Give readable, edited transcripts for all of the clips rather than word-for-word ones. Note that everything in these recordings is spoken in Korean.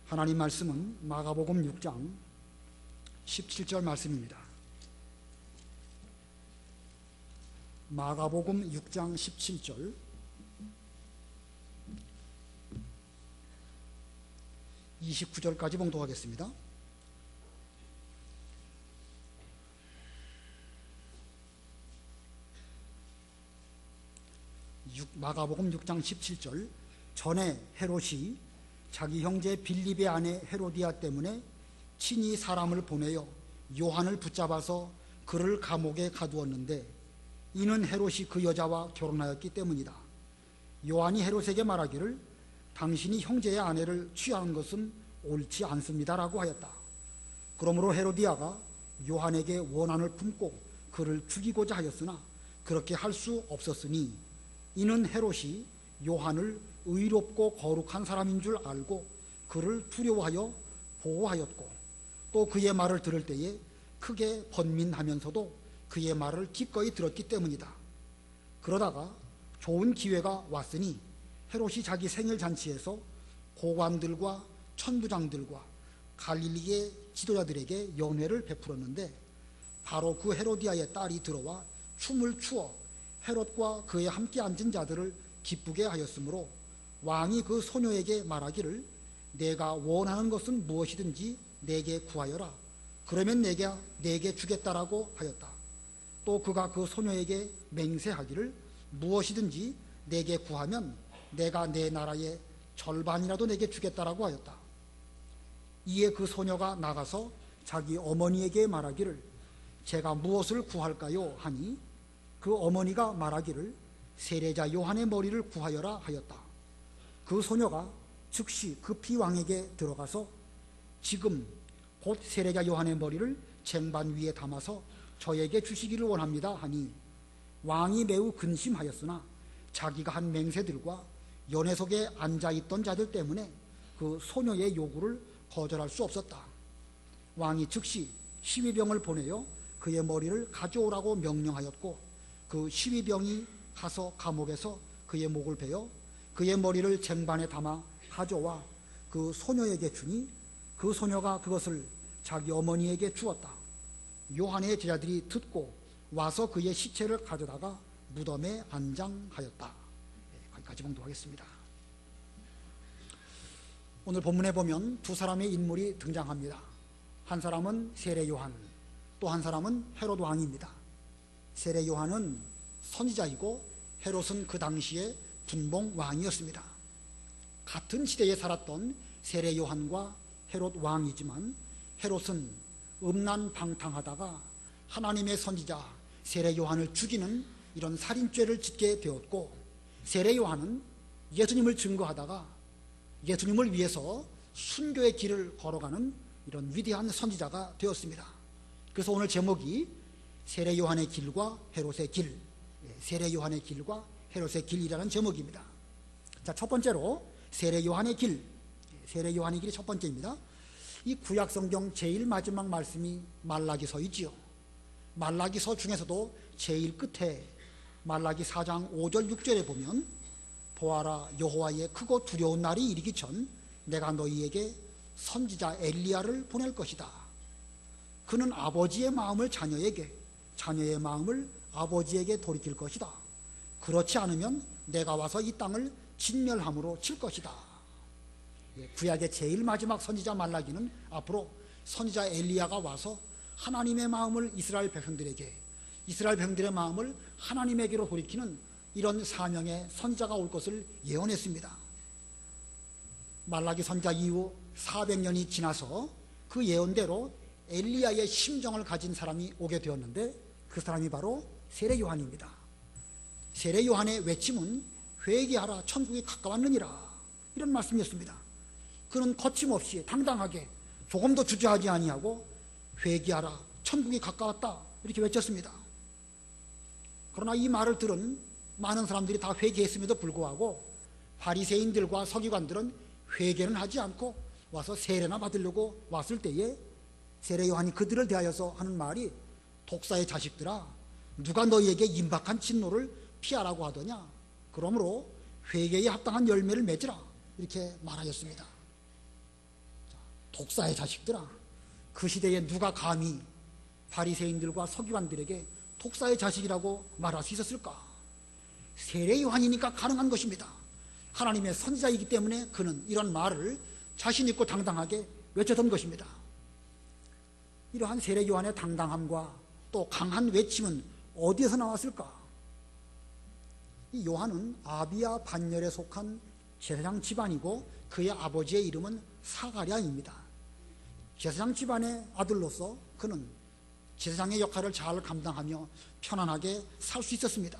하나님 말씀은 마가복음 6장 17절 말씀입니다. 마가복음 6장 17절, (29절까지) 봉독하겠습니다. 마가복음 6장 17절. 전에 헤롯이 자기 형제 빌립의 아내 헤로디아 때문에 친히 사람을 보내어 요한을 붙잡아서 그를 감옥에 가두었는데 이는 헤롯이 그 여자와 결혼하였기 때문이다. 요한이 헤롯에게 말하기를 당신이 형제의 아내를 취하는 것은 옳지 않습니다라고 하였다. 그러므로 헤로디아가 요한에게 원한을 품고 그를 죽이고자 하였으나 그렇게 할 수 없었으니 이는 헤롯이 요한을 의롭고 거룩한 사람인 줄 알고 그를 두려워하여 보호하였고 또 그의 말을 들을 때에 크게 번민하면서도 그의 말을 기꺼이 들었기 때문이다. 그러다가 좋은 기회가 왔으니 헤롯이 자기 생일 잔치에서 고관들과 천부장들과 갈릴리의 지도자들에게 연회를 베풀었는데 바로 그 헤로디아의 딸이 들어와 춤을 추어 헤롯과 그에 함께 앉은 자들을 기쁘게 하였으므로 왕이 그 소녀에게 말하기를 내가 원하는 것은 무엇이든지 내게 구하여라. 그러면 내게 주겠다라고 하였다. 또 그가 그 소녀에게 맹세하기를 무엇이든지 내게 구하면 내가 내 나라의 절반이라도 내게 주겠다라고 하였다. 이에 그 소녀가 나가서 자기 어머니에게 말하기를 제가 무엇을 구할까요? 하니 그 어머니가 말하기를 세례자 요한의 머리를 구하여라 하였다. 그 소녀가 즉시 급히 왕에게 들어가서 지금 곧 세례자 요한의 머리를 쟁반 위에 담아서 저에게 주시기를 원합니다 하니 왕이 매우 근심하였으나 자기가 한 맹세들과 연회석에 앉아있던 자들 때문에 그 소녀의 요구를 거절할 수 없었다. 왕이 즉시 시위병을 보내어 그의 머리를 가져오라고 명령하였고 그 시위병이 가서 감옥에서 그의 목을 베어 그의 머리를 쟁반에 담아 가져와 그 소녀에게 주니 그 소녀가 그것을 자기 어머니에게 주었다. 요한의 제자들이 듣고 와서 그의 시체를 가져다가 무덤에 안장하였다. 거기까지 봉독하겠습니다. 오늘 본문에 보면 두 사람의 인물이 등장합니다. 한 사람은 세례 요한, 또 한 사람은 헤롯 왕입니다. 세례 요한은 선지자이고 헤롯은 그 당시에 분봉 왕이었습니다. 같은 시대에 살았던 세례 요한과 헤롯 왕이지만 헤롯은 음란방탕하다가 하나님의 선지자 세례 요한을 죽이는 이런 살인죄를 짓게 되었고 세례 요한은 예수님을 증거하다가 예수님을 위해서 순교의 길을 걸어가는 이런 위대한 선지자가 되었습니다. 그래서 오늘 제목이 세례 요한의 길과 헤롯의 길, 세례 요한의 길과 헤롯의 길이라는 제목입니다. 자, 첫 번째로 세례 요한의 길, 세례 요한의 길이 첫 번째입니다. 이 구약 성경 제일 마지막 말씀이 말라기서이지요. 말라기서 중에서도 제일 끝에 말라기 4장 5절 6절에 보면 보아라 여호와의 크고 두려운 날이 이르기 전 내가 너희에게 선지자 엘리야를 보낼 것이다. 그는 아버지의 마음을 자녀에게 자녀의 마음을 아버지에게 돌이킬 것이다. 그렇지 않으면 내가 와서 이 땅을 진멸함으로 칠 것이다. 구약의 제일 마지막 선지자 말라기는 앞으로 선지자 엘리야가 와서 하나님의 마음을 이스라엘 백성들의 마음을 하나님에게로 돌이키는 이런 사명의 선지자가 올 것을 예언했습니다. 말라기 선지자 이후 400년이 지나서 그 예언대로 엘리야의 심정을 가진 사람이 오게 되었는데 그 사람이 바로 세례 요한입니다. 세례 요한의 외침은 회개하라 천국이 가까웠느니라 이런 말씀이었습니다. 그는 거침없이 당당하게 조금도 주저하지 아니하고 회개하라 천국이 가까웠다 이렇게 외쳤습니다. 그러나 이 말을 들은 많은 사람들이 다 회개했음에도 불구하고 바리새인들과 서기관들은 회개는 하지 않고 와서 세례나 받으려고 왔을 때에 세례 요한이 그들을 대하여서 하는 말이 독사의 자식들아 누가 너희에게 임박한 진노를 피하라고 하더냐 그러므로 회개에 합당한 열매를 맺으라 이렇게 말하였습니다. 독사의 자식들아, 그 시대에 누가 감히 바리새인들과 서기관들에게 독사의 자식이라고 말할 수 있었을까? 세례 요한이니까 가능한 것입니다. 하나님의 선지자이기 때문에 그는 이런 말을 자신 있고 당당하게 외쳤던 것입니다. 이러한 세례 요한의 당당함과 또 강한 외침은 어디에서 나왔을까? 이 요한은 아비야 반열에 속한 제사장 집안이고 그의 아버지의 이름은 사가랴입니다. 제사장 집안의 아들로서 그는 제사장의 역할을 잘 감당하며 편안하게 살 수 있었습니다.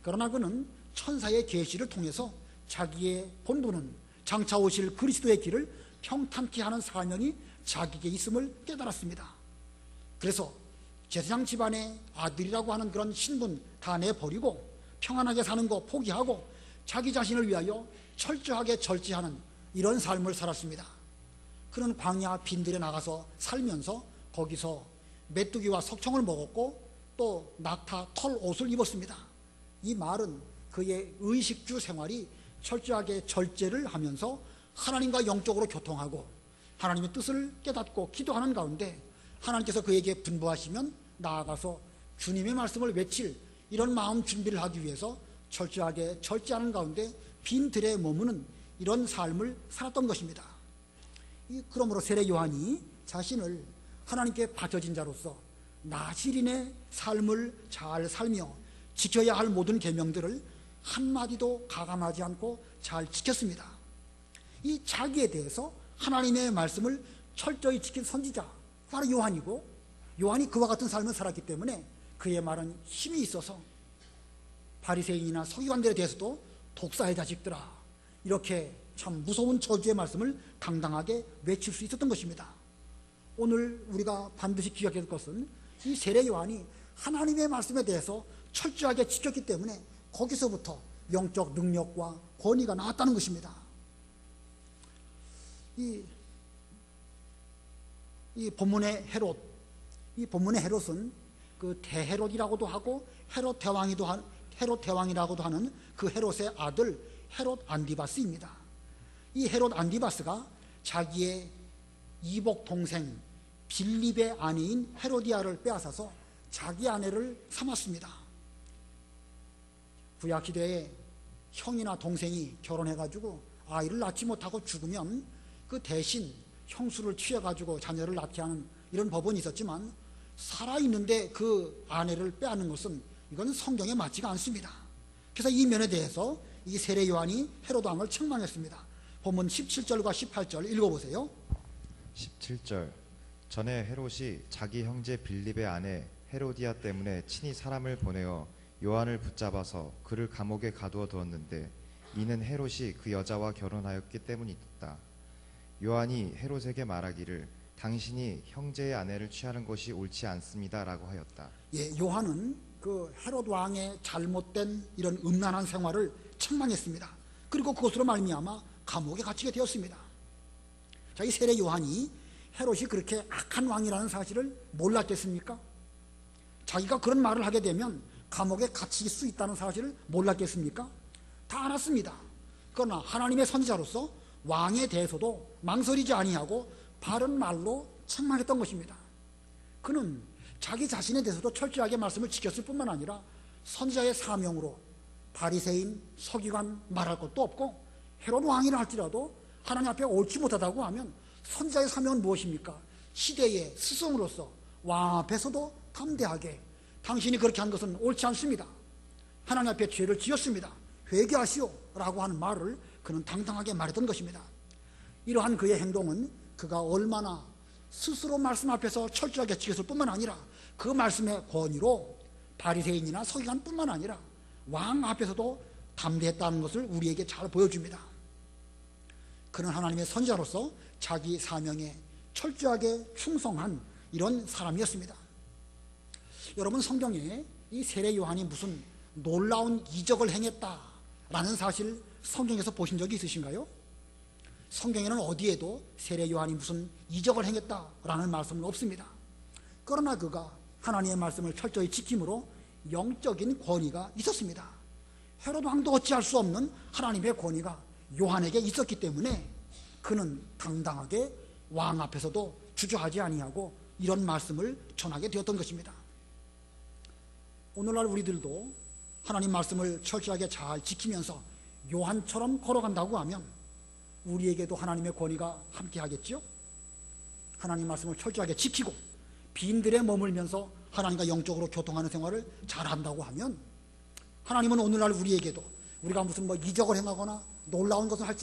그러나 그는 천사의 계시를 통해서 자기의 본분은 장차 오실 그리스도의 길을 평탄케 하는 사명이 자기에게 있음을 깨달았습니다. 그래서 제사장 집안의 아들이라고 하는 그런 신분 다 내버리고 평안하게 사는 거 포기하고 자기 자신을 위하여 철저하게 절제하는 이런 삶을 살았습니다. 그는 광야 빈들에 나가서 살면서 거기서 메뚜기와 석청을 먹었고 또 낙타 털 옷을 입었습니다. 이 말은 그의 의식주 생활이 철저하게 절제를 하면서 하나님과 영적으로 교통하고 하나님의 뜻을 깨닫고 기도하는 가운데 하나님께서 그에게 분부하시면 나아가서 주님의 말씀을 외칠 이런 마음 준비를 하기 위해서 철저하게 절제하는 가운데 빈들에 머무는 이런 삶을 살았던 것입니다. 그러므로 세례 요한이 자신을 하나님께 바쳐진 자로서 나시린의 삶을 잘 살며 지켜야 할 모든 계명들을 한마디도 가감하지 않고 잘 지켰습니다. 이 자기에 대해서 하나님의 말씀을 철저히 지킨 선지자 바로 요한이고, 요한이 그와 같은 삶을 살았기 때문에 그의 말은 힘이 있어서 바리새인이나 서기관들에 대해서도 독사의 자식들아, 이렇게 참 무서운 저주의 말씀을 당당하게 외칠 수 있었던 것입니다. 오늘 우리가 반드시 기억해야 할 것은 이 세례 요한이 하나님의 말씀에 대해서 철저하게 지켰기 때문에 거기서부터 영적 능력과 권위가 나왔다는 것입니다. 이 본문의 헤롯, 이 본문의 헤롯은 그 대헤롯이라고도 하고 헤롯 대왕이라고도 하는 그 헤롯의 아들 헤롯 안디바스입니다. 이 헤롯 안디바스가 자기의 이복 동생 빌립의 아내인 헤로디아를 빼앗아서 자기 아내를 삼았습니다. 구약시대에 형이나 동생이 결혼해가지고 아이를 낳지 못하고 죽으면 그 대신 형수를 취해가지고 자녀를 낳게 하는 이런 법은 있었지만 살아있는데 그 아내를 빼앗는 것은 이건 성경에 맞지가 않습니다. 그래서 이 면에 대해서 이 세례 요한이 헤롯 왕을 책망했습니다. 본문 17절과 18절 읽어보세요. 17절 전에 헤롯이 자기 형제 빌립의 아내 헤로디아 때문에 친히 사람을 보내어 요한을 붙잡아서 그를 감옥에 가두어 두었는데 이는 헤롯이 그 여자와 결혼하였기 때문이다. 요한이 헤롯에게 말하기를 당신이 형제의 아내를 취하는 것이 옳지 않습니다 라고 하였다. 요한은 그 헤롯 왕의 잘못된 이런 음란한 생활을 책망했습니다. 그리고 그것으로 말미암아 감옥에 갇히게 되었습니다. 자, 이 세례 요한이 헤롯이 그렇게 악한 왕이라는 사실을 몰랐겠습니까? 자기가 그런 말을 하게 되면 감옥에 갇힐 수 있다는 사실을 몰랐겠습니까? 다 알았습니다. 그러나 하나님의 선지자로서 왕에 대해서도 망설이지 아니하고 바른 말로 책망했던 것입니다. 그는 자기 자신에 대해서도 철저하게 말씀을 지켰을 뿐만 아니라 선지자의 사명으로 바리새인, 서기관 말할 것도 없고 헤롯 왕이라 할지라도 하나님 앞에 옳지 못하다고 하면 선지자의 사명은 무엇입니까? 시대의 스승으로서 왕 앞에서도 담대하게 당신이 그렇게 한 것은 옳지 않습니다. 하나님 앞에 죄를 지었습니다. 회개하시오 라고 하는 말을 그는 당당하게 말했던 것입니다. 이러한 그의 행동은 그가 얼마나 스스로 말씀 앞에서 철저하게 지켰을 뿐만 아니라 그 말씀의 권위로 바리새인이나 서기관뿐만 아니라 왕 앞에서도 담대했다는 것을 우리에게 잘 보여줍니다. 그는 하나님의 선지자로서 자기 사명에 철저하게 충성한 이런 사람이었습니다. 여러분, 성경에 이 세례 요한이 무슨 놀라운 이적을 행했다라는 사실 성경에서 보신 적이 있으신가요? 성경에는 어디에도 세례 요한이 무슨 이적을 행했다라는 말씀은 없습니다. 그러나 그가 하나님의 말씀을 철저히 지킴으로 영적인 권위가 있었습니다. 헤롯 왕도 어찌할 수 없는 하나님의 권위가 요한에게 있었기 때문에 그는 당당하게 왕 앞에서도 주저하지 아니하고 이런 말씀을 전하게 되었던 것입니다. 오늘날 우리들도 하나님 말씀을 철저하게 잘 지키면서 요한처럼 걸어간다고 하면 우리에게도 하나님의 권위가 함께 하겠죠. 하나님 말씀을 철저하게 지키고 빈들에 머물면서 하나님과 영적으로 교통하는 생활을 잘한다고 하면 하나님은 오늘날 우리에게도 우리가 무슨 이적을 행하거나 놀라운 것을 할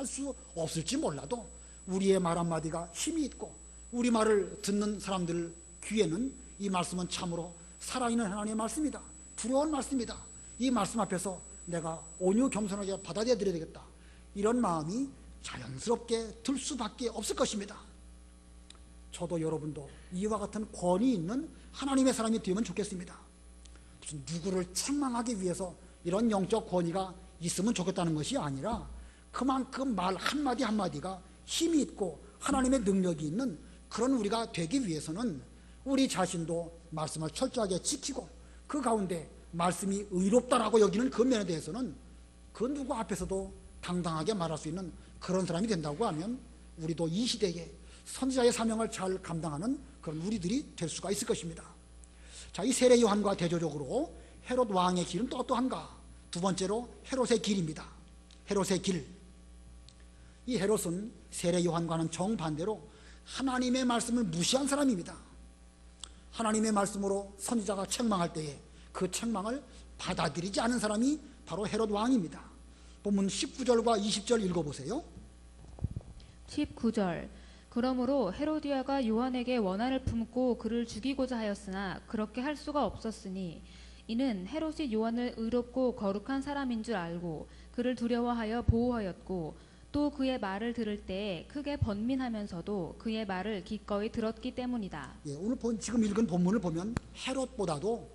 수 없을지 몰라도 우리의 말 한마디가 힘이 있고 우리 말을 듣는 사람들 귀에는 이 말씀은 참으로 살아있는 하나님의 말씀이다, 두려운 말씀이다, 이 말씀 앞에서 내가 온유 겸손하게 받아들여야 되겠다, 이런 마음이 자연스럽게 들 수밖에 없을 것입니다. 저도 여러분도 이와 같은 권위 있는 하나님의 사람이 되면 좋겠습니다. 무슨 누구를 책망하기 위해서 이런 영적 권위가 있으면 좋겠다는 것이 아니라 그만큼 말 한마디 한마디가 힘이 있고 하나님의 능력이 있는 그런 우리가 되기 위해서는 우리 자신도 말씀을 철저하게 지키고 그 가운데 말씀이 의롭다라고 여기는 그 면에 대해서는 그 누구 앞에서도 당당하게 말할 수 있는 그런 사람이 된다고 하면 우리도 이 시대에 선지자의 사명을 잘 감당하는 그런 우리들이 될 수가 있을 것입니다. 자, 이 세례 요한과 대조적으로 헤롯 왕의 길은 또 어떠한가? 두 번째로 헤롯의 길입니다. 헤롯의 길. 이 헤롯은 세례 요한과는 정반대로 하나님의 말씀을 무시한 사람입니다. 하나님의 말씀으로 선지자가 책망할 때에 그 책망을 받아들이지 않은 사람이 바로 헤롯 왕입니다. 본문 19절과 20절 읽어보세요. 19절. 그러므로 헤로디아가 요한에게 원한을 품고 그를 죽이고자 하였으나 그렇게 할 수가 없었으니 이는 헤롯이 요한을 의롭고 거룩한 사람인 줄 알고 그를 두려워하여 보호하였고 또 그의 말을 들을 때에 크게 번민하면서도 그의 말을 기꺼이 들었기 때문이다. 예, 오늘 지금 읽은 본문을 보면 헤롯보다도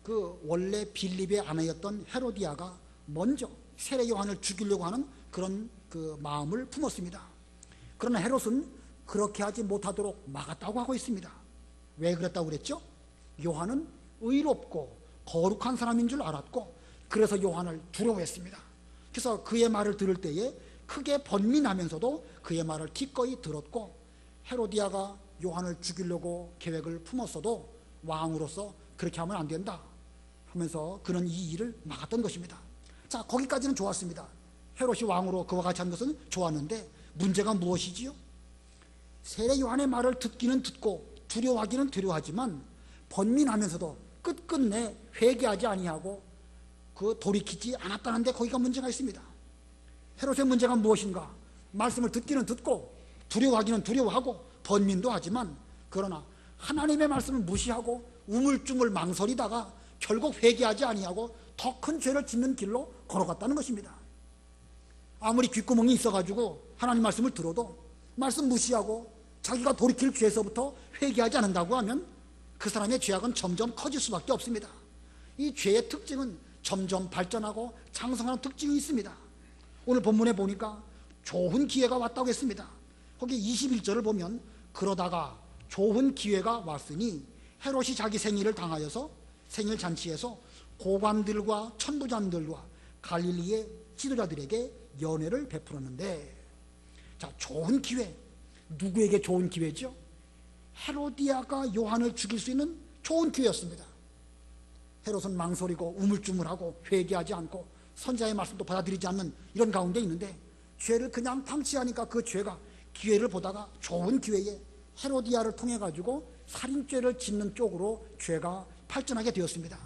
그 원래 빌립의 아내였던 헤로디아가 먼저 세례 요한을 죽이려고 하는 그런 그 마음을 품었습니다. 그러나 헤롯은 그렇게 하지 못하도록 막았다고 하고 있습니다. 왜 그랬다고 그랬죠? 요한은 의롭고 거룩한 사람인 줄 알았고 그래서 요한을 두려워했습니다. 그래서 그의 말을 들을 때에 크게 번민하면서도 그의 말을 기꺼이 들었고 헤로디아가 요한을 죽이려고 계획을 품었어도 왕으로서 그렇게 하면 안 된다 하면서 그는 이 일을 막았던 것입니다. 자, 거기까지는 좋았습니다. 헤롯이 왕으로 그와 같이 한 것은 좋았는데 문제가 무엇이지요? 세례 요한의 말을 듣기는 듣고 두려워하기는 두려워하지만 번민하면서도 끝끝내 회개하지 아니하고 그 돌이키지 않았다는 데 거기가 문제가 있습니다. 헤롯의 문제가 무엇인가? 말씀을 듣기는 듣고 두려워하기는 두려워하고 번민도 하지만 그러나 하나님의 말씀을 무시하고 우물쭈물 망설이다가 결국 회개하지 아니하고 더 큰 죄를 짓는 길로 걸어갔다는 것입니다. 아무리 귓구멍이 있어가지고 하나님 말씀을 들어도 말씀 무시하고 자기가 돌이킬 죄에서부터 회개하지 않는다고 하면 그 사람의 죄악은 점점 커질 수밖에 없습니다. 이 죄의 특징은 점점 발전하고 장성하는 특징이 있습니다. 오늘 본문에 보니까 좋은 기회가 왔다고 했습니다. 거기 21절을 보면 그러다가 좋은 기회가 왔으니 헤롯이 자기 생일을 당하여서 생일 잔치에서 고관들과 천부장들과 갈릴리의 지도자들에게 연회를 베풀었는데, 자, 좋은 기회. 누구에게 좋은 기회죠? 헤로디아가 요한을 죽일 수 있는 좋은 기회였습니다. 헤롯은 망설이고 우물쭈물하고 회개하지 않고 선지자의 말씀도 받아들이지 않는 이런 가운데 있는데 죄를 그냥 방치하니까 그 죄가 기회를 보다가 좋은 기회에 헤로디아를 통해 가지고 살인죄를 짓는 쪽으로 죄가 발전하게 되었습니다.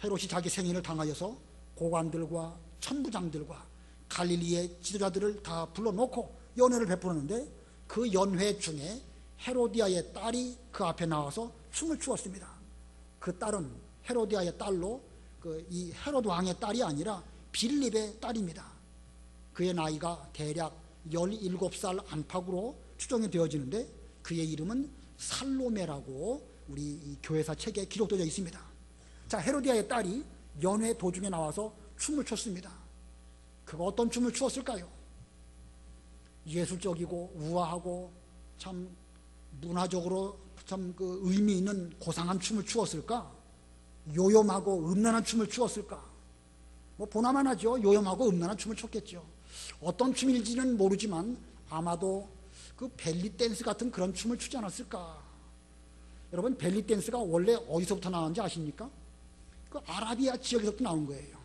헤롯이 자기 생일을 당하여서 고관들과 천부장들과 갈릴리의 지도자들을 다 불러놓고 연회를 베풀었는데 그 연회 중에 헤로디아의 딸이 그 앞에 나와서 춤을 추었습니다. 그 딸은 헤로디아의 딸로 이 헤롯 왕의 딸이 아니라 빌립의 딸입니다. 그의 나이가 대략 17살 안팎으로 추정이 되어지는데 그의 이름은 살로메라고 우리 이 교회사 책에 기록되어 있습니다. 자, 헤로디아의 딸이 연회 도중에 나와서 춤을 췄습니다. 그가 어떤 춤을 추었을까요? 예술적이고 우아하고 참 문화적으로 참 그 의미 있는 고상한 춤을 추었을까? 요염하고 음란한 춤을 추었을까? 뭐 보나마나죠. 요염하고 음란한 춤을 췄겠죠. 어떤 춤일지는 모르지만 아마도 그 벨리 댄스 같은 그런 춤을 추지 않았을까. 여러분, 벨리 댄스가 원래 어디서부터 나왔는지 아십니까? 그 아라비아 지역에서부터 나온 거예요.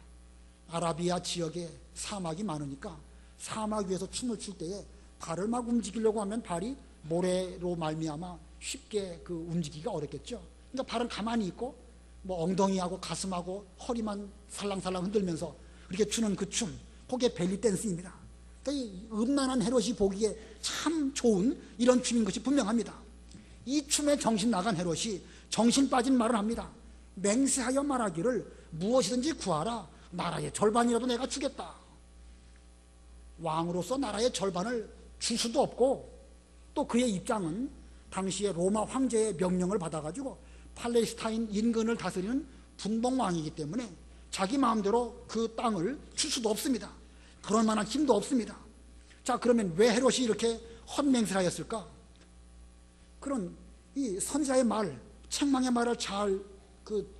아라비아 지역에 사막이 많으니까 사막 위에서 춤을 출 때에 발을 막 움직이려고 하면 발이 모래로 말미암아 쉽게 그 움직이기가 어렵겠죠. 그러니까 발은 가만히 있고 뭐 엉덩이하고 가슴하고 허리만 살랑살랑 흔들면서 그렇게 추는 그 춤, 그게 벨리 댄스입니다. 그러니까 이 음란한 헤롯이 보기에 참 좋은 이런 춤인 것이 분명합니다. 이 춤에 정신 나간 헤롯이 정신 빠진 말을 합니다. 맹세하여 말하기를 무엇이든지 구하라. 나라의 절반이라도 내가 주겠다. 왕으로서 나라의 절반을 줄 수도 없고, 또 그의 입장은 당시에 로마 황제의 명령을 받아가지고 팔레스타인 인근을 다스리는 분봉왕이기 때문에 자기 마음대로 그 땅을 줄 수도 없습니다. 그럴 만한 힘도 없습니다. 자, 그러면 왜 헤롯이 이렇게 헛맹세를 하였을까? 그런 이 선지자의 말, 책망의 말을 잘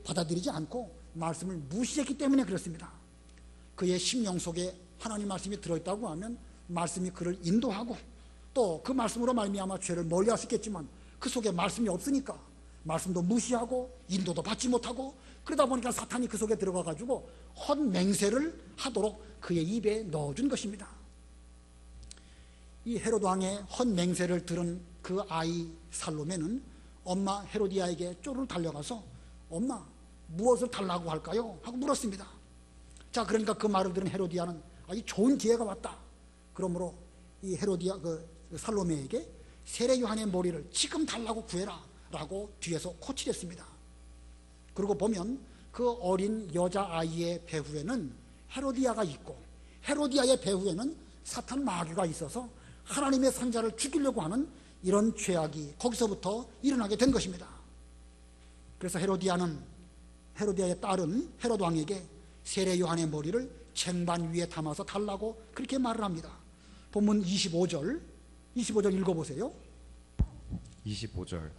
받아들이지 않고 말씀을 무시했기 때문에 그렇습니다. 그의 심령 속에 하나님 말씀이 들어있다고 하면 말씀이 그를 인도하고, 또 그 말씀으로 말미암아 죄를 멀리할 수 있겠지만 그 속에 말씀이 없으니까 말씀도 무시하고 인도도 받지 못하고, 그러다 보니까 사탄이 그 속에 들어가 가지고 헛맹세를 하도록 그의 입에 넣어준 것입니다. 이 헤롯 왕의 헛맹세를 들은 그 아이 살로메는 엄마 헤로디아에게 쪼르르 달려가서 엄마, 무엇을 달라고 할까요? 하고 물었습니다. 자, 그러니까 그 말을 들은 헤로디아는 이 좋은 기회가 왔다. 그러므로 이 헤로디아 살로메에게 세례 요한의 머리를 지금 달라고 구해라 라고 뒤에서 코치했습니다. 그리고 보면 그 어린 여자아이의 배후에는 헤로디아가 있고, 헤로디아의 배후에는 사탄 마귀가 있어서 하나님의 선자를 죽이려고 하는 이런 죄악이 거기서부터 일어나게 된 것입니다. 그래서 헤로디아의 딸은 헤롯 왕에게 세례 요한의 머리를 쟁반 위에 담아서 달라고 그렇게 말을 합니다. 본문 25절 읽어보세요. 25절.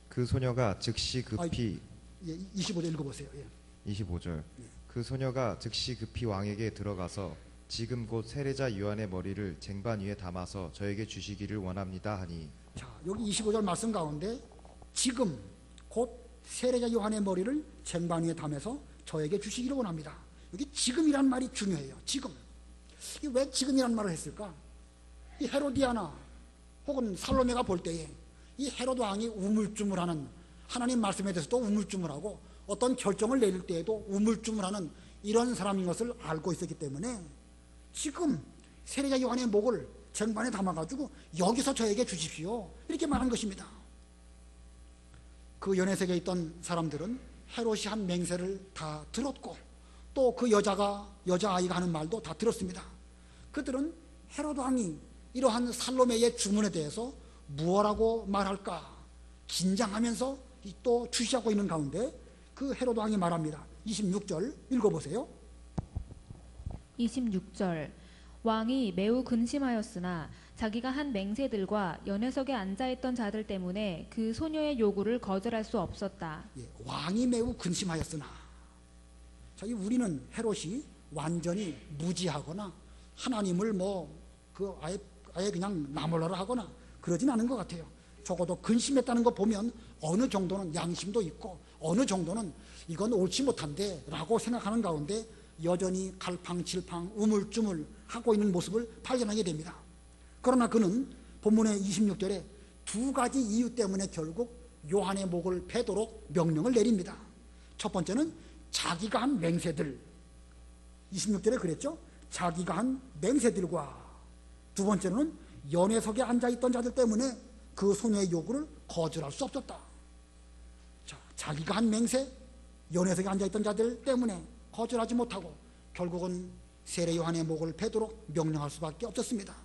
그 소녀가 즉시 급히 25절 읽어보세요. 25절. 그 소녀가 즉시 급히 왕에게 들어가서 지금 곧 세례자 요한의 머리를 쟁반 위에 담아서 저에게 주시기를 원합니다 하니. 자, 여기 25절 말씀 가운데 지금 곧 세례자 요한의 머리를 쟁반 위에 담아서 저에게 주시기를 원합니다. 여기 지금이란 말이 중요해요. 지금. 왜 지금이란 말을 했을까? 이 헤로디아나 혹은 살로메가 볼 때에 이 헤롯 왕이 우물쭈물하는, 하나님 말씀에 대해서도 우물쭈물하고 어떤 결정을 내릴 때에도 우물쭈물하는 이런 사람인 것을 알고 있었기 때문에 지금 세례자 요한의 목을 쟁반에 담아가지고 여기서 저에게 주십시오, 이렇게 말한 것입니다. 그 연회색에 있던 사람들은 헤롯이 한 맹세를 다 들었고, 또 그 여자아이가 하는 말도 다 들었습니다. 그들은 헤롯 왕이 이러한 살로메의 주문에 대해서 무엇라고 말할까 긴장하면서 또 주시하고 있는 가운데 그 헤롯 왕이 말합니다. 26절 읽어보세요. 26절. 왕이 매우 근심하였으나 자기가 한 맹세들과 연회석에 앉아있던 자들 때문에 그 소녀의 요구를 거절할 수 없었다. 왕이 매우 근심하였으나, 우리는 헤롯이 완전히 무지하거나 하나님을 아예 그냥 나몰라라 하거나 그러진 않은 것 같아요. 적어도 근심했다는 거 보면 어느 정도는 양심도 있고 어느 정도는 이건 옳지 못한데 라고 생각하는 가운데 여전히 갈팡질팡 우물쭈물 하고 있는 모습을 발견하게 됩니다. 그러나 그는 본문의 26절에 두 가지 이유 때문에 결국 요한의 목을 베도록 명령을 내립니다. 첫 번째는 자기가 한 맹세들, 26절에 그랬죠. 자기가 한 맹세들과, 두 번째는 연회석에 앉아있던 자들 때문에 그 소녀의 요구를 거절할 수 없었다. 자, 자기가 한 맹세, 연회석에 앉아있던 자들 때문에 거절하지 못하고 결국은 세례 요한의 목을 베도록 명령할 수밖에 없었습니다.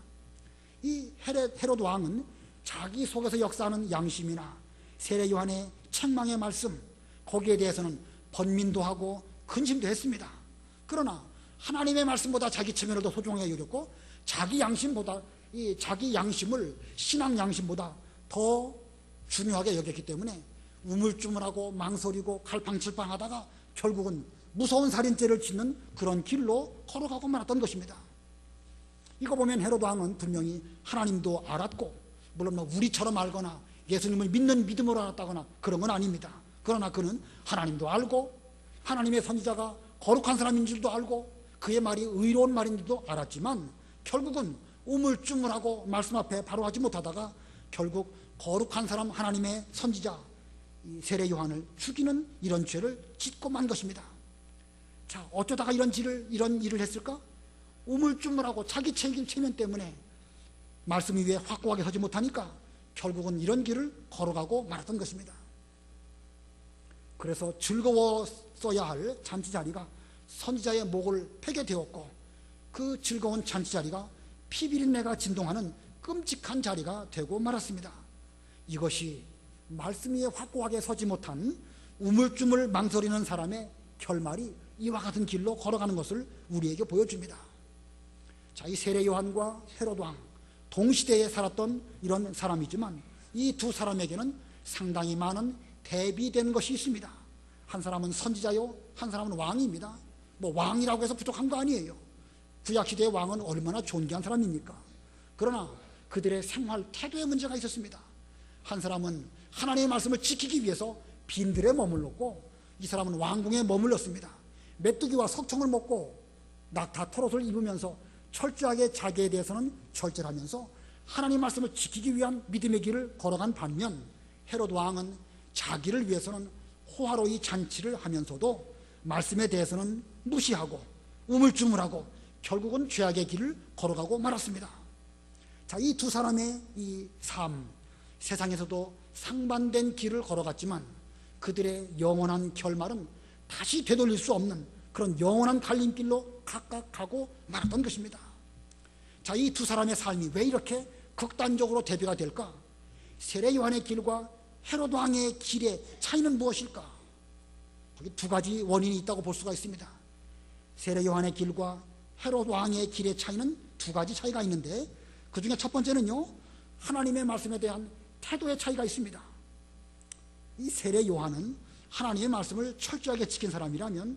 이 헤롯 왕은 자기 속에서 역사하는 양심이나 세례 요한의 책망의 말씀, 거기에 대해서는 번민도 하고 근심도 했습니다. 그러나 하나님의 말씀보다 자기 체면을 더 소중하게 여겼고 자기 양심을 신앙 양심보다 더 중요하게 여겼기 때문에 우물쭈물하고 망설이고 갈팡질팡하다가 결국은 무서운 살인죄를 짓는 그런 길로 걸어가고 말았던 것입니다. 이거 보면 헤롯 왕은 분명히 하나님도 알았고, 물론 뭐 우리처럼 알거나 예수님을 믿는 믿음으로 알았다거나 그런 건 아닙니다. 그러나 그는 하나님도 알고 하나님의 선지자가 거룩한 사람인 줄도 알고 그의 말이 의로운 말인 줄도 알았지만 결국은 우물쭈물하고 말씀 앞에 바로 하지 못하다가 결국 거룩한 사람 하나님의 선지자 세례 요한을 죽이는 이런 죄를 짓고 만 것입니다. 자, 어쩌다가 이런 일을 했을까? 우물쭈물하고 자기 체면 때문에 말씀 위에 확고하게 서지 못하니까 결국은 이런 길을 걸어가고 말았던 것입니다. 그래서 즐거웠어야 할 잔치 자리가 선지자의 목을 베게 되었고, 그 즐거운 잔치 자리가 피비린내가 진동하는 끔찍한 자리가 되고 말았습니다. 이것이 말씀 위에 확고하게 서지 못한 우물쭈물 망설이는 사람의 결말이 이와 같은 길로 걸어가는 것을 우리에게 보여줍니다. 자, 이 세례 요한과 헤롯 왕 동시대에 살았던 이런 사람이지만 이 두 사람에게는 상당히 많은 대비된 것이 있습니다. 한 사람은 선지자요, 한 사람은 왕입니다. 뭐 왕이라고 해서 부족한 거 아니에요. 구약시대의 왕은 얼마나 존귀한 사람입니까? 그러나 그들의 생활 태도에 문제가 있었습니다. 한 사람은 하나님의 말씀을 지키기 위해서 빈들에 머물렀고, 이 사람은 왕궁에 머물렀습니다. 메뚜기와 석청을 먹고 낙타 털옷을 입으면서 철저하게 자기에 대해서는 절제하면서 하나님의 말씀을 지키기 위한 믿음의 길을 걸어간 반면, 헤롯 왕은 자기를 위해서는 호화로이 잔치를 하면서도 말씀에 대해서는 무시하고 우물쭈물하고 결국은 죄악의 길을 걸어가고 말았습니다. 자, 이 두 사람의 이 삶, 세상에서도 상반된 길을 걸어갔지만 그들의 영원한 결말은 다시 되돌릴 수 없는 그런 영원한 갈림길로 각각 가고 말았던 것입니다. 자, 이 두 사람의 삶이 왜 이렇게 극단적으로 대비가 될까? 세례 요한의 길과 헤롯 왕의 길의 차이는 무엇일까? 거기 두 가지 원인이 있다고 볼 수가 있습니다. 세례 요한의 길과 헤롯 왕의 길의 차이는 두 가지 차이가 있는데, 그 중에 첫 번째는요, 하나님의 말씀에 대한 태도의 차이가 있습니다. 이 세례 요한은 하나님의 말씀을 철저하게 지킨 사람이라면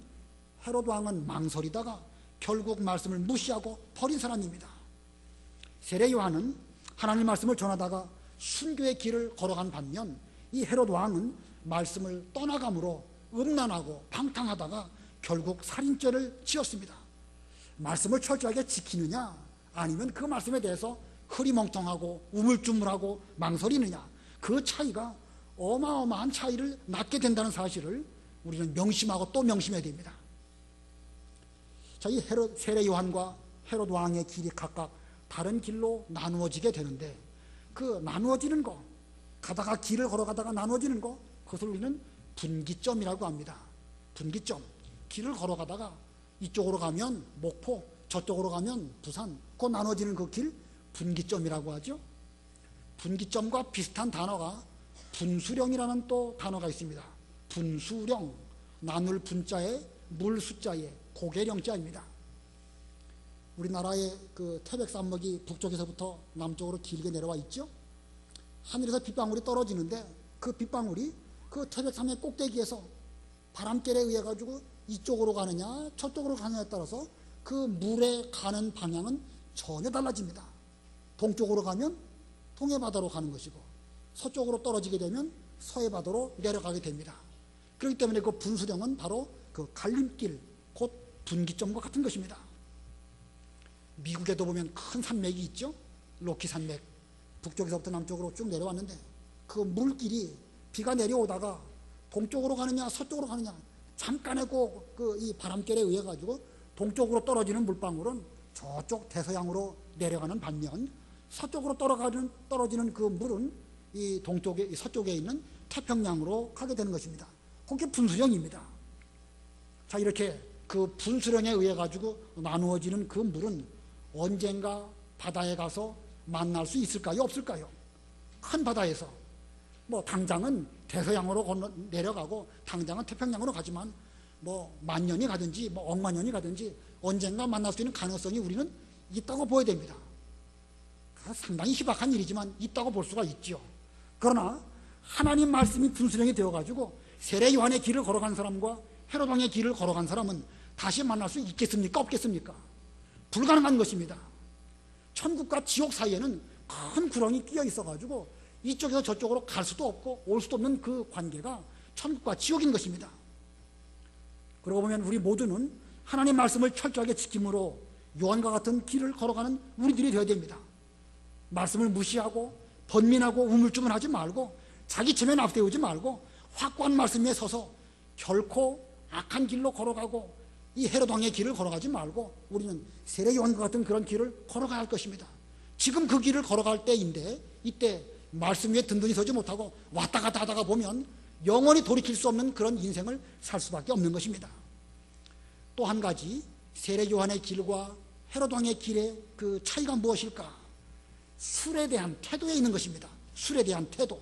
헤롯 왕은 망설이다가 결국 말씀을 무시하고 버린 사람입니다. 세례 요한은 하나님의 말씀을 전하다가 순교의 길을 걸어간 반면, 이 헤롯 왕은 말씀을 떠나감으로 음란하고 방탕하다가 결국 살인죄를 지었습니다. 말씀을 철저하게 지키느냐, 아니면 그 말씀에 대해서 흐리멍텅하고 우물쭈물하고 망설이느냐, 그 차이가 어마어마한 차이를 낳게 된다는 사실을 우리는 명심하고 또 명심해야 됩니다. 자, 이 세례 요한과 헤롯 왕의 길이 각각 다른 길로 나누어지게 되는데, 그 나누어지는 거, 가다가 길을 걸어가다가 나누어지는 거, 그것을 우리는 분기점이라고 합니다. 분기점. 길을 걸어가다가 이쪽으로 가면 목포, 저쪽으로 가면 부산, 그 나눠지는 그 길, 분기점이라고 하죠. 분기점과 비슷한 단어가 분수령이라는 또 단어가 있습니다. 분수령, 나눌 분자에 물 숫자에 고개령자입니다. 우리나라의 그 태백산맥이 북쪽에서부터 남쪽으로 길게 내려와 있죠. 하늘에서 빗방울이 떨어지는데 그 빗방울이 그 태백산맥 꼭대기에서 바람결에 의해 가지고 이쪽으로 가느냐 저쪽으로 가느냐에 따라서 그 물에 가는 방향은 전혀 달라집니다. 동쪽으로 가면 동해바다로 가는 것이고, 서쪽으로 떨어지게 되면 서해바다로 내려가게 됩니다. 그렇기 때문에 그 분수령은 바로 그 갈림길, 곧 분기점과 같은 것입니다. 미국에도 보면 큰 산맥이 있죠. 로키 산맥, 북쪽에서부터 남쪽으로 쭉 내려왔는데 그 물길이 비가 내려오다가 동쪽으로 가느냐 서쪽으로 가느냐, 잠깐의 이 바람결에 의해 가지고 동쪽으로 떨어지는 물방울은 저쪽 대서양으로 내려가는 반면, 서쪽으로 떨어지는 그 물은 이 동쪽에, 서쪽에 있는 태평양으로 가게 되는 것입니다. 그게 분수령입니다. 자, 이렇게 그 분수령에 의해 가지고 나누어지는 그 물은 언젠가 바다에 가서 만날 수 있을까요? 없을까요? 큰 바다에서. 뭐 당장은 대서양으로 내려가고 당장은 태평양으로 가지만 뭐 만년이 가든지 뭐 억만년이 가든지 언젠가 만날 수 있는 가능성이 우리는 있다고 보여야 됩니다. 상당히 희박한 일이지만 있다고 볼 수가 있죠. 그러나 하나님 말씀이 분수령이 되어가지고 세례 요한의 길을 걸어간 사람과 헤롯 왕의 길을 걸어간 사람은 다시 만날 수 있겠습니까? 없겠습니까? 불가능한 것입니다. 천국과 지옥 사이에는 큰 구렁이 끼어 있어가지고 이쪽에서 저쪽으로 갈 수도 없고 올 수도 없는 그 관계가 천국과 지옥인 것입니다. 그러고 보면 우리 모두는 하나님 말씀을 철저하게 지킴으로 요한과 같은 길을 걸어가는 우리들이 되어야 됩니다. 말씀을 무시하고 번민하고 우물쭈물하지 말고 자기 체면 앞세우지 말고 확고한 말씀 위에 서서 결코 악한 길로 걸어가고 이 헤롯 왕의 길을 걸어가지 말고 우리는 세례 요한과 같은 그런 길을 걸어가야 할 것입니다. 지금 그 길을 걸어갈 때인데 이때 말씀 위에 든든히 서지 못하고 왔다 갔다 하다가 보면 영원히 돌이킬 수 없는 그런 인생을 살 수밖에 없는 것입니다. 또 한 가지 세례 요한의 길과 헤롯 왕의 길의 그 차이가 무엇일까? 술에 대한 태도에 있는 것입니다. 술에 대한 태도.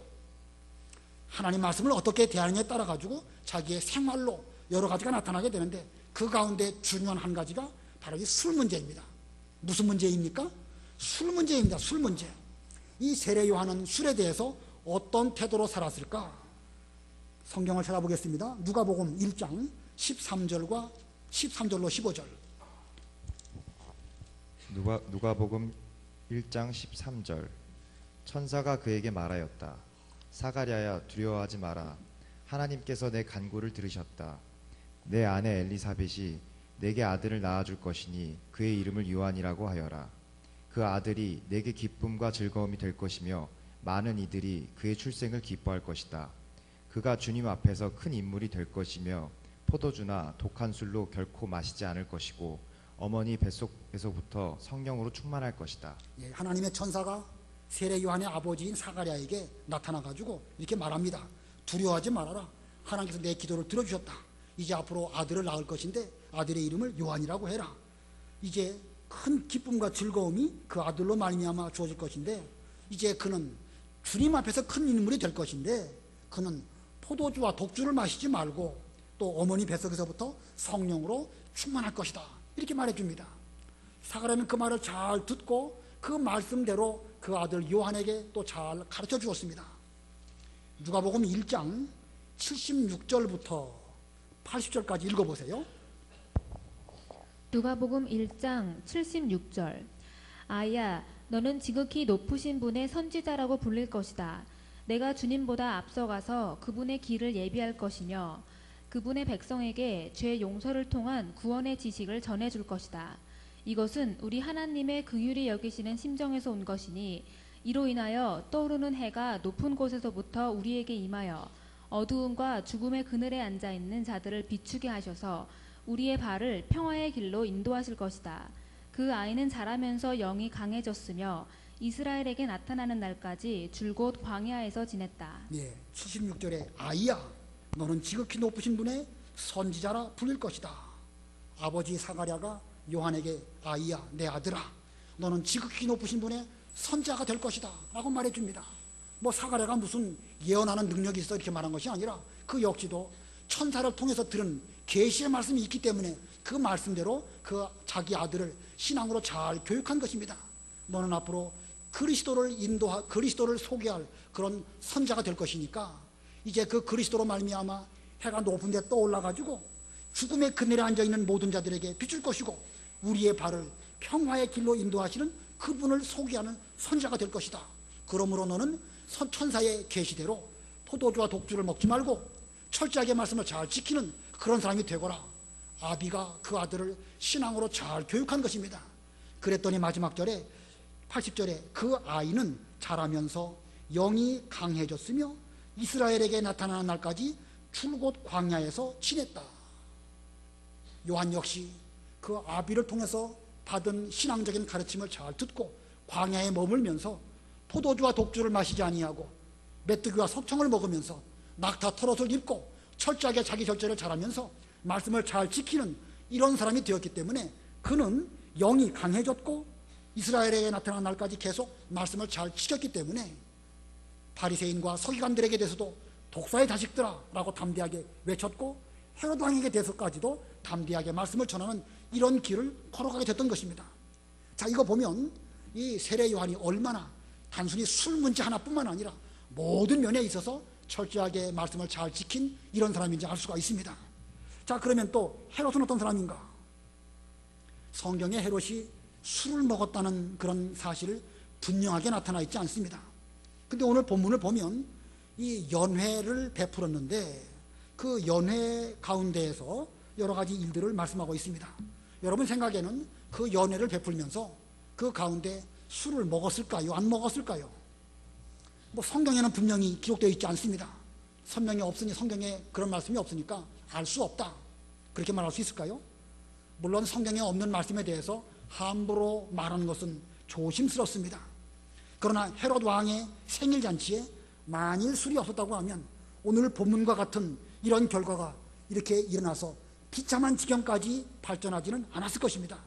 하나님 말씀을 어떻게 대하느냐에 따라 가지고 자기의 생활로 여러 가지가 나타나게 되는데 그 가운데 중요한 한 가지가 바로 이 술 문제입니다. 무슨 문제입니까? 술 문제입니다. 술 문제. 이 세례 요한은 술에 대해서 어떤 태도로 살았을까? 성경을 찾아보겠습니다. 누가복음 1장 13절로 15절. 누가복음 1장 13절. 천사가 그에게 말하였다. 사가랴야, 두려워하지 마라. 하나님께서 내 간구를 들으셨다. 내 아내 엘리사벳이 내게 아들을 낳아줄 것이니 그의 이름을 요한이라고 하여라. 그 아들이 내게 기쁨과 즐거움이 될 것이며 많은 이들이 그의 출생을 기뻐할 것이다. 그가 주님 앞에서 큰 인물이 될 것이며 포도주나 독한 술로 결코 마시지 않을 것이고 어머니 뱃속에서부터 성령으로 충만할 것이다. 예, 하나님의 천사가 세례 요한의 아버지인 사가랴에게 나타나가지고 이렇게 말합니다. 두려워하지 말아라. 하나님께서 내 기도를 들어주셨다. 이제 앞으로 아들을 낳을 것인데 아들의 이름을 요한이라고 해라. 이제 큰 기쁨과 즐거움이 그 아들로 말미암아 주어질 것인데 이제 그는 주님 앞에서 큰 인물이 될 것인데 그는 포도주와 독주를 마시지 말고 또 어머니 뱃속에서부터 성령으로 충만할 것이다. 이렇게 말해줍니다. 사가랴는 그 말을 잘 듣고 그 말씀대로 그 아들 요한에게 또 잘 가르쳐 주었습니다. 누가복음 1장 76절부터 80절까지 읽어보세요. 누가복음 1장 76절. 아야, 너는 지극히 높으신 분의 선지자라고 불릴 것이다. 내가 주님보다 앞서가서 그분의 길을 예비할 것이며 그분의 백성에게 죄 용서를 통한 구원의 지식을 전해줄 것이다. 이것은 우리 하나님의 긍휼히 여기시는 심정에서 온 것이니 이로 인하여 떠오르는 해가 높은 곳에서부터 우리에게 임하여 어두움과 죽음의 그늘에 앉아있는 자들을 비추게 하셔서 우리의 발을 평화의 길로 인도하실 것이다. 그 아이는 자라면서 영이 강해졌으며 이스라엘에게 나타나는 날까지 줄곧 광야에서 지냈다. 예, 76절에 아이야 너는 지극히 높으신 분의 선지자라 불릴 것이다. 아버지 사가랴가 요한에게 아이야 내 아들아 너는 지극히 높으신 분의 선지자가 될 것이다 라고 말해줍니다. 뭐 사가랴가 무슨 예언하는 능력이 있어 이렇게 말한 것이 아니라 그 역시도 천사를 통해서 들은 계시의 말씀이 있기 때문에 그 말씀대로 그 자기 아들을 신앙으로 잘 교육한 것입니다. 너는 앞으로 그리스도를 소개할 그런 선자가 될 것이니까 이제 그 그리스도로 말미암아 해가 높은 데 떠올라가지고 죽음의 그늘에 앉아있는 모든 자들에게 비출 것이고 우리의 발을 평화의 길로 인도하시는 그분을 소개하는 선자가 될 것이다. 그러므로 너는 천사의 계시대로 포도주와 독주를 먹지 말고 철저하게 말씀을 잘 지키는 그런 사람이 되거라. 아비가 그 아들을 신앙으로 잘 교육한 것입니다. 그랬더니 마지막 절에 80절에 그 아이는 자라면서 영이 강해졌으며 이스라엘에게 나타나는 날까지 줄곧 광야에서 지냈다. 요한 역시 그 아비를 통해서 받은 신앙적인 가르침을 잘 듣고 광야에 머물면서 포도주와 독주를 마시지 아니하고 메뚜기와 석청을 먹으면서 낙타 털옷을 입고 철저하게 자기 절제를 잘하면서 말씀을 잘 지키는 이런 사람이 되었기 때문에 그는 영이 강해졌고 이스라엘에게 나타난 날까지 계속 말씀을 잘 지켰기 때문에 바리새인과 서기관들에게 대해서도 독사의 자식들아 라고 담대하게 외쳤고 헤롯 왕에게 대해서까지도 담대하게 말씀을 전하는 이런 길을 걸어가게 됐던 것입니다. 자, 이거 보면 이 세례 요한이 얼마나 단순히 술 문제 하나뿐만 아니라 모든 면에 있어서 철저하게 말씀을 잘 지킨 이런 사람인지 알 수가 있습니다. 자, 그러면 또 헤롯은 어떤 사람인가? 성경에 헤롯이 술을 먹었다는 그런 사실을 분명하게 나타나 있지 않습니다. 근데 오늘 본문을 보면 이 연회를 베풀었는데 그 연회 가운데에서 여러 가지 일들을 말씀하고 있습니다. 여러분 생각에는 그 연회를 베풀면서 그 가운데 술을 먹었을까요? 안 먹었을까요? 뭐 성경에는 분명히 기록되어 있지 않습니다. 성경에 없으니, 성경에 그런 말씀이 없으니까 알 수 없다, 그렇게 말할 수 있을까요? 물론 성경에 없는 말씀에 대해서 함부로 말하는 것은 조심스럽습니다. 그러나 헤롯 왕의 생일잔치에 만일 술이 없었다고 하면 오늘 본문과 같은 이런 결과가 이렇게 일어나서 비참한 지경까지 발전하지는 않았을 것입니다.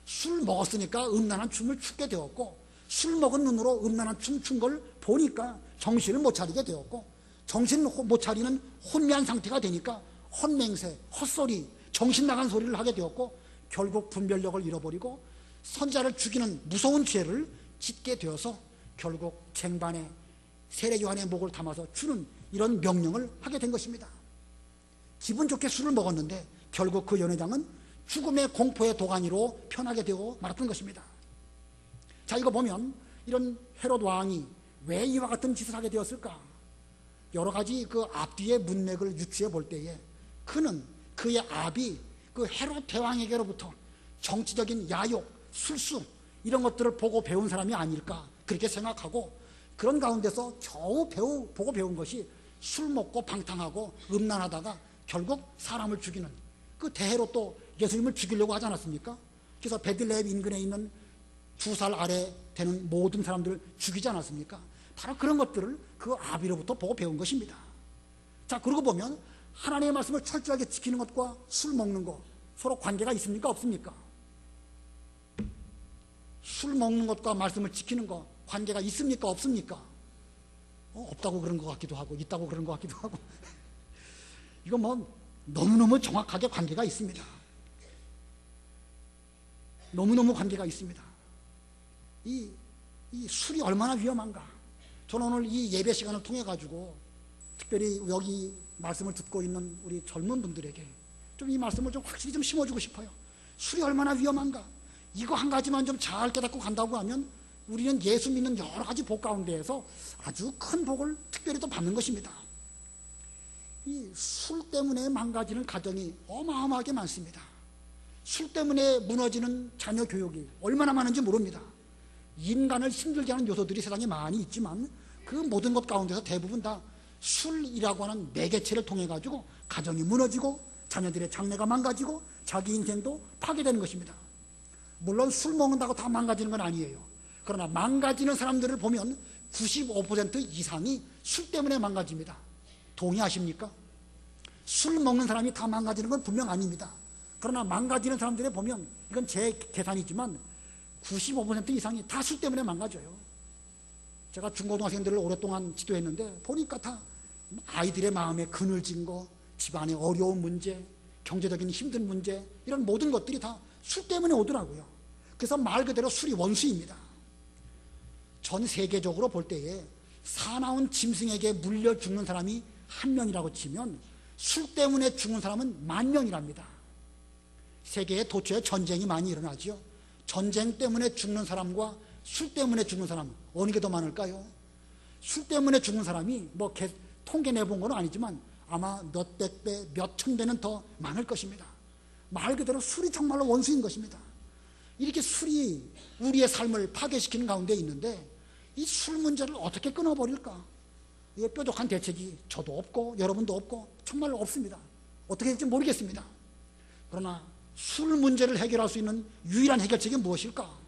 술 먹었으니까 음란한 춤을 추게 되었고, 술 먹은 눈으로 음란한 춤 춘 걸 보니까 정신을 못 차리게 되었고, 정신을 못 차리는 혼미한 상태가 되니까 헛맹세, 헛소리, 정신 나간 소리를 하게 되었고, 결국 분별력을 잃어버리고 선자를 죽이는 무서운 죄를 짓게 되어서 결국 쟁반에 세례 요한의 목을 담아서 주는 이런 명령을 하게 된 것입니다. 기분 좋게 술을 먹었는데 결국 그 연회장은 죽음의 공포의 도가니로 편하게 되고 말았던 것입니다. 자, 이거 보면 이런 헤롯 왕이 왜 이와 같은 짓을 하게 되었을까? 여러 가지 그 앞뒤의 문맥을 유추해 볼 때에 그는 그의 아비 그 헤롯 대왕에게로부터 정치적인 야욕, 술수 이런 것들을 보고 배운 사람이 아닐까 그렇게 생각하고, 그런 가운데서 겨우 보고 배운 것이 술 먹고 방탕하고 음란하다가 결국 사람을 죽이는 그 대헤롯도 예수님을 죽이려고 하지 않았습니까? 그래서 베들레헴 인근에 있는 2살 아래 되는 모든 사람들을 죽이지 않았습니까? 바로 그런 것들을 그 아비로부터 보고 배운 것입니다. 자, 그러고 보면 하나님의 말씀을 철저하게 지키는 것과 술 먹는 것 서로 관계가 있습니까? 없습니까? 술 먹는 것과 말씀을 지키는 것 관계가 있습니까? 없습니까? 없다고 그런 것 같기도 하고 있다고 그런 것 같기도 하고 이거 뭐 너무너무 정확하게 관계가 있습니다. 너무너무 관계가 있습니다. 이 술이 얼마나 위험한가. 저는 오늘 이 예배 시간을 통해 가지고 특별히 여기 말씀을 듣고 있는 우리 젊은 분들에게 좀 이 말씀을 좀 확실히 좀 심어주고 싶어요. 술이 얼마나 위험한가. 이거 한 가지만 좀 잘 깨닫고 간다고 하면 우리는 예수 믿는 여러 가지 복 가운데에서 아주 큰 복을 특별히 또 받는 것입니다. 이 술 때문에 망가지는 가정이 어마어마하게 많습니다. 술 때문에 무너지는 자녀 교육이 얼마나 많은지 모릅니다. 인간을 힘들게 하는 요소들이 세상에 많이 있지만 그 모든 것 가운데서 대부분 다 술이라고 하는 매개체를 통해 가지고 가정이 무너지고 자녀들의 장래가 망가지고 자기 인생도 파괴되는 것입니다. 물론 술 먹는다고 다 망가지는 건 아니에요. 그러나 망가지는 사람들을 보면 95% 이상이 술 때문에 망가집니다. 동의하십니까? 술 먹는 사람이 다 망가지는 건 분명 아닙니다. 그러나 망가지는 사람들을 보면 이건 제 계산이지만 95% 이상이 다 술 때문에 망가져요. 제가 중고등학생들을 오랫동안 지도했는데 보니까 다 아이들의 마음에 그늘진 거, 집안의 어려운 문제, 경제적인 힘든 문제, 이런 모든 것들이 다 술 때문에 오더라고요. 그래서 말 그대로 술이 원수입니다. 전 세계적으로 볼 때에 사나운 짐승에게 물려 죽는 사람이 1명이라고 치면 술 때문에 죽는 사람은 10,000명이랍니다. 세계에 도처에 전쟁이 많이 일어나죠. 전쟁 때문에 죽는 사람과 술 때문에 죽는 사람 어느 게 더 많을까요? 술 때문에 죽는 사람이 뭐 통계 내본 건 아니지만 아마 몇백 배, 몇천 배는 더 많을 것입니다. 말 그대로 술이 정말로 원수인 것입니다. 이렇게 술이 우리의 삶을 파괴시키는 가운데 있는데 이 술 문제를 어떻게 끊어버릴까? 이게 뾰족한 대책이 저도 없고 여러분도 없고 정말 없습니다. 어떻게 될지 모르겠습니다. 그러나 술 문제를 해결할 수 있는 유일한 해결책이 무엇일까?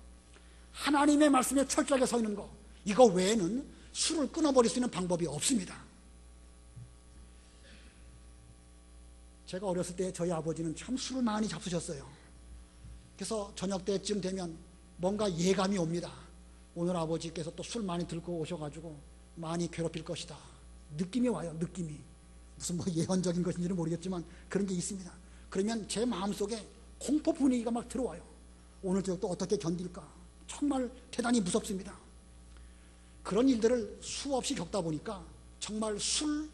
하나님의 말씀에 철저하게 서 있는 것, 이거 외에는 술을 끊어버릴 수 있는 방법이 없습니다. 제가 어렸을 때 저희 아버지는 참 술을 많이 잡수셨어요. 그래서 저녁 때쯤 되면 뭔가 예감이 옵니다. 오늘 아버지께서 또 술 많이 들고 오셔가지고 많이 괴롭힐 것이다. 느낌이 와요. 느낌이. 무슨 뭐 예언적인 것인지는 모르겠지만 그런 게 있습니다. 그러면 제 마음속에 공포 분위기가 막 들어와요. 오늘 저녁 또 어떻게 견딜까? 정말 대단히 무섭습니다. 그런 일들을 수없이 겪다 보니까 정말 술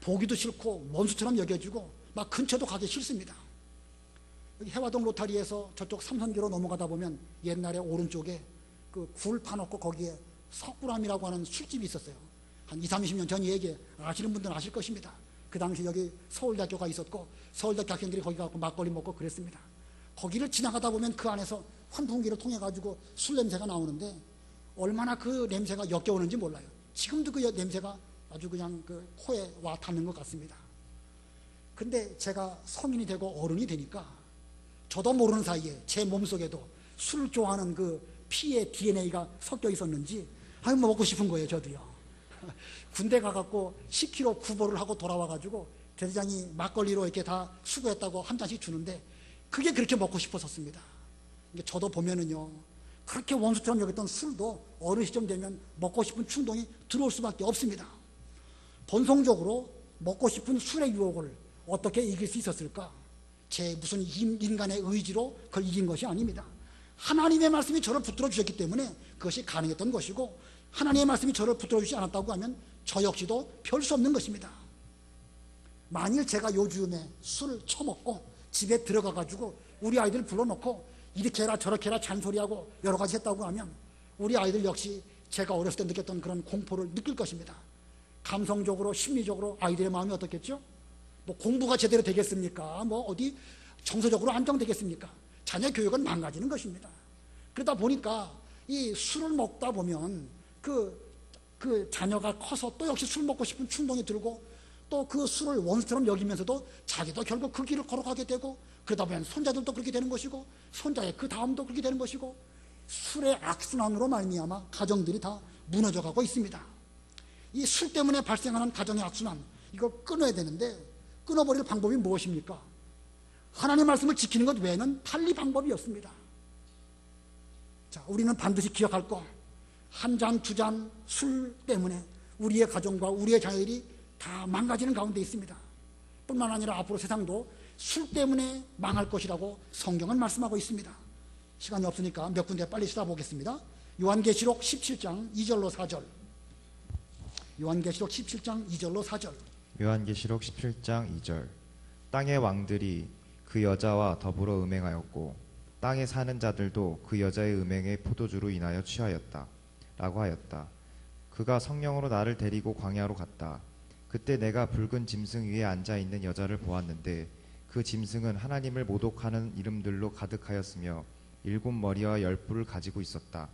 보기도 싫고 원수처럼 여겨지고 막 근처도 가기 싫습니다. 여기 해화동 로타리에서 저쪽 삼선교로 넘어가다 보면 옛날에 오른쪽에 그 굴 파놓고 거기에 석굴암이라고 하는 술집이 있었어요. 한 20, 30년 전 얘기 아시는 분들은 아실 것입니다. 그 당시 여기 서울대학교가 있었고 서울대학교 학생들이 거기 가고 막걸리 먹고 그랬습니다. 거기를 지나가다 보면 그 안에서 환풍기를 통해 가지고 술 냄새가 나오는데 얼마나 그 냄새가 역겨우는지 몰라요. 지금도 그 냄새가 아주 그냥 그 코에 와 닿는 것 같습니다. 근데 제가 성인이 되고 어른이 되니까 저도 모르는 사이에 제 몸속에도 술 좋아하는 그 피의 DNA가 섞여 있었는지 뭐 먹고 싶은 거예요. 저도요. 군대 가갖고 10km 구보를 하고 돌아와가지고 대대장이 막걸리로 이렇게 다 수고했다고 한 잔씩 주는데 그게 그렇게 먹고 싶었었습니다. 저도 보면은요, 그렇게 원수처럼 여겼던 술도 어느 시점 되면 먹고 싶은 충동이 들어올 수밖에 없습니다. 본성적으로 먹고 싶은 술의 유혹을 어떻게 이길 수 있었을까? 제 무슨 인간의 의지로 그걸 이긴 것이 아닙니다. 하나님의 말씀이 저를 붙들어 주셨기 때문에 그것이 가능했던 것이고, 하나님의 말씀이 저를 붙들어 주지 않았다고 하면 저 역시도 별 수 없는 것입니다. 만일 제가 요즘에 술을 처먹고 집에 들어가가지고 우리 아이들 불러놓고 이렇게 해라 저렇게 해라 잔소리하고 여러 가지 했다고 하면 우리 아이들 역시 제가 어렸을 때 느꼈던 그런 공포를 느낄 것입니다. 감성적으로 심리적으로 아이들의 마음이 어떻겠죠? 뭐 공부가 제대로 되겠습니까? 뭐 어디 정서적으로 안정되겠습니까? 자녀 교육은 망가지는 것입니다. 그러다 보니까 이 술을 먹다 보면 그 자녀가 커서 또 역시 술 먹고 싶은 충동이 들고 또 그 술을 원수처럼 여기면서도 자기도 결국 그 길을 걸어가게 되고, 그러다 보면 손자들도 그렇게 되는 것이고 손자의 그 다음도 그렇게 되는 것이고, 술의 악순환으로 말미암아 가정들이 다 무너져가고 있습니다. 이 술 때문에 발생하는 가정의 악순환, 이걸 끊어야 되는데 끊어버릴 방법이 무엇입니까? 하나님의 말씀을 지키는 것 외에는 달리 방법이 없습니다. 자, 우리는 반드시 기억할 거, 한 잔, 두 잔 술 때문에 우리의 가정과 우리의 자녀들이 다 망가지는 가운데 있습니다. 뿐만 아니라 앞으로 세상도 술 때문에 망할 것이라고 성경은 말씀하고 있습니다. 시간이 없으니까 몇 군데 빨리 찾아보겠습니다. 요한계시록 17장 2절로 4절. 요한계시록 17장 2절로 4절. 요한계시록 17장 2절. 땅의 왕들이 그 여자와 더불어 음행하였고 땅에 사는 자들도 그 여자의 음행의 포도주로 인하여 취하였다 라고 하였다. 그가 성령으로 나를 데리고 광야로 갔다. 그때 내가 붉은 짐승 위에 앉아있는 여자를 보았는데 그 짐승은 하나님을 모독하는 이름들로 가득하였으며 7머리와 10뿔을 가지고 있었다.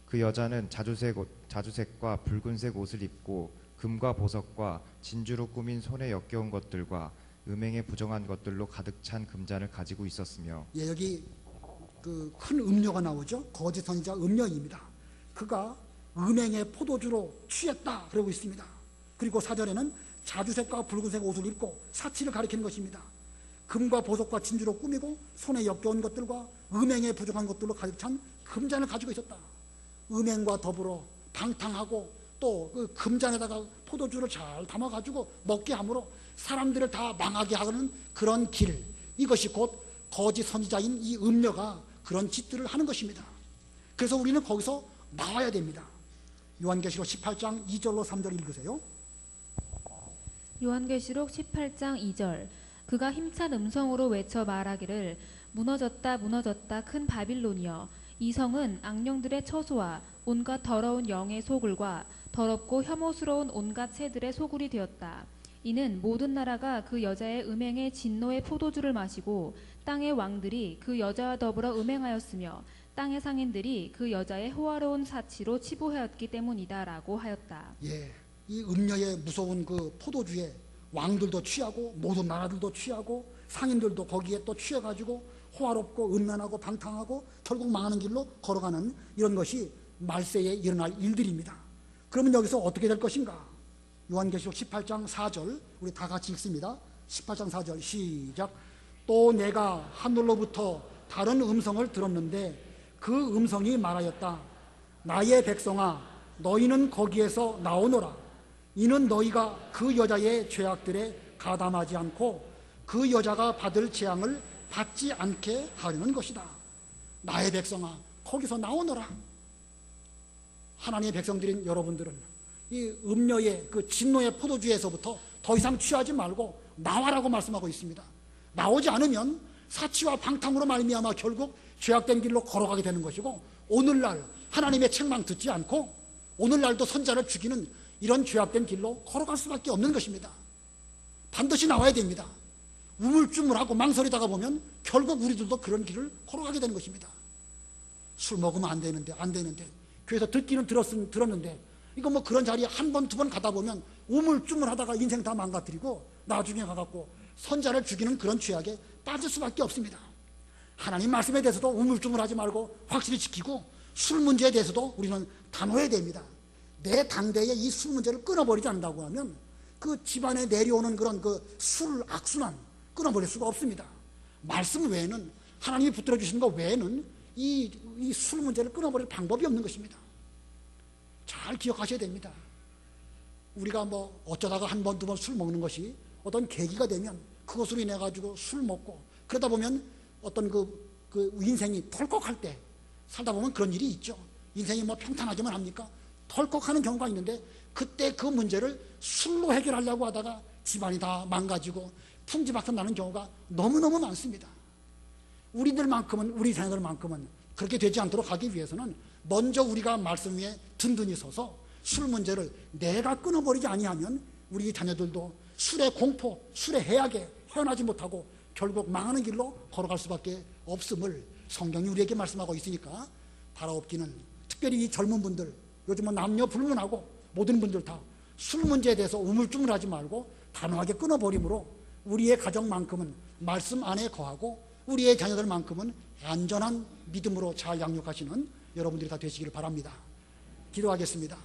그 여자는 자주색과 붉은색 옷을 입고 금과 보석과 진주로 꾸민 손에 역겨운 것들과 음행에 부정한 것들로 가득 찬 금잔을 가지고 있었으며. 예, 여기 그 큰 음료가 나오죠. 거짓 선지자 음료입니다. 그가 음행의 포도주로 취했다 그러고 있습니다. 그리고 4절에는 자주색과 붉은색 옷을 입고 사치를 가리키는 것입니다. 금과 보석과 진주로 꾸미고 손에 역겨운 것들과 음행에 부정한 것들로 가득 찬 금잔을 가지고 있었다. 음행과 더불어 방탕하고 또 그 금잔에다가 포도주를 잘 담아가지고 먹게 함으로 사람들을 다 망하게 하는 그런 길, 이것이 곧 거짓 선지자인 이 음녀가 그런 짓들을 하는 것입니다. 그래서 우리는 거기서 나와야 됩니다. 요한계시록 18장 2절로 3절 읽으세요. 요한계시록 18장 2절. 그가 힘찬 음성으로 외쳐 말하기를 무너졌다 무너졌다 큰 바빌론이여, 이 성은 악령들의 처소와 온갖 더러운 영의 소굴과 더럽고 혐오스러운 온갖 새들의 소굴이 되었다. 이는 모든 나라가 그 여자의 음행의 진노의 포도주를 마시고 땅의 왕들이 그 여자와 더불어 음행하였으며 땅의 상인들이 그 여자의 호화로운 사치로 치부하였기 때문이다 라고 하였다. 예, 이 음녀의 무서운 그 포도주에 왕들도 취하고 모든 나라들도 취하고 상인들도 거기에 또 취해가지고 호화롭고 음란하고 방탕하고 결국 망하는 길로 걸어가는 이런 것이 말세에 일어날 일들입니다. 그러면 여기서 어떻게 될 것인가? 요한계시록 18장 4절 우리 다 같이 읽습니다. 18장 4절 시작. 또 내가 하늘로부터 다른 음성을 들었는데 그 음성이 말하였다. 나의 백성아, 너희는 거기에서 나오너라. 이는 너희가 그 여자의 죄악들에 가담하지 않고 그 여자가 받을 재앙을 받지 않게 하려는 것이다. 나의 백성아, 거기서 나오너라. 하나님의 백성들인 여러분들은 이 음녀의 그 진노의 포도주에서부터 더 이상 취하지 말고 나와라고 말씀하고 있습니다. 나오지 않으면 사치와 방탕으로 말미암아 결국 죄악된 길로 걸어가게 되는 것이고, 오늘날 하나님의 책망 듣지 않고 오늘날도 선자를 죽이는 이런 죄악된 길로 걸어갈 수밖에 없는 것입니다. 반드시 나와야 됩니다. 우물쭈물하고 망설이다가 보면 결국 우리들도 그런 길을 걸어가게 되는 것입니다. 술 먹으면 안 되는데 교회에서 듣기는 들었는데 이거 뭐 그런 자리에 한 번, 두 번 가다 보면 우물쭈물하다가 인생 다 망가뜨리고 나중에 가갖고 선자를 죽이는 그런 죄악에 빠질 수밖에 없습니다. 하나님 말씀에 대해서도 우물쭈물하지 말고 확실히 지키고, 술 문제에 대해서도 우리는 단호해야 됩니다. 내 당대에 이 술 문제를 끊어버리지 않는다고 하면 그 집안에 내려오는 그런 그 술 악순환 끊어버릴 수가 없습니다. 말씀 외에는, 하나님이 붙들어 주신 것 외에는 이 술 문제를 끊어버릴 방법이 없는 것입니다. 잘 기억하셔야 됩니다. 우리가 뭐 어쩌다가 한 번, 두 번 술 먹는 것이 어떤 계기가 되면 그것으로 인해 가지고 술 먹고 그러다 보면 어떤 그 인생이 덜컥할 때 살다 보면 그런 일이 있죠. 인생이 뭐 평탄하지만 합니까? 덜컥하는 경우가 있는데 그때 그 문제를 술로 해결하려고 하다가 집안이 다 망가지고 풍지박산 나는 경우가 너무너무 많습니다. 우리들만큼은, 우리 자녀들만큼은 그렇게 되지 않도록 하기 위해서는 먼저 우리가 말씀 위에 든든히 서서 술 문제를 내가 끊어버리지 아니하면 우리 자녀들도 술의 공포, 술의 해악에 헤어나지 못하고 결국 망하는 길로 걸어갈 수밖에 없음을 성경이 우리에게 말씀하고 있으니까 바라옵기는, 특별히 이 젊은 분들, 요즘은 남녀 불문하고 모든 분들 다 술 문제에 대해서 우물쭈물하지 말고 단호하게 끊어버림으로 우리의 가정만큼은 말씀 안에 거하고 우리의 자녀들만큼은 안전한 믿음으로 잘 양육하시는 여러분들이 다 되시기를 바랍니다. 기도하겠습니다.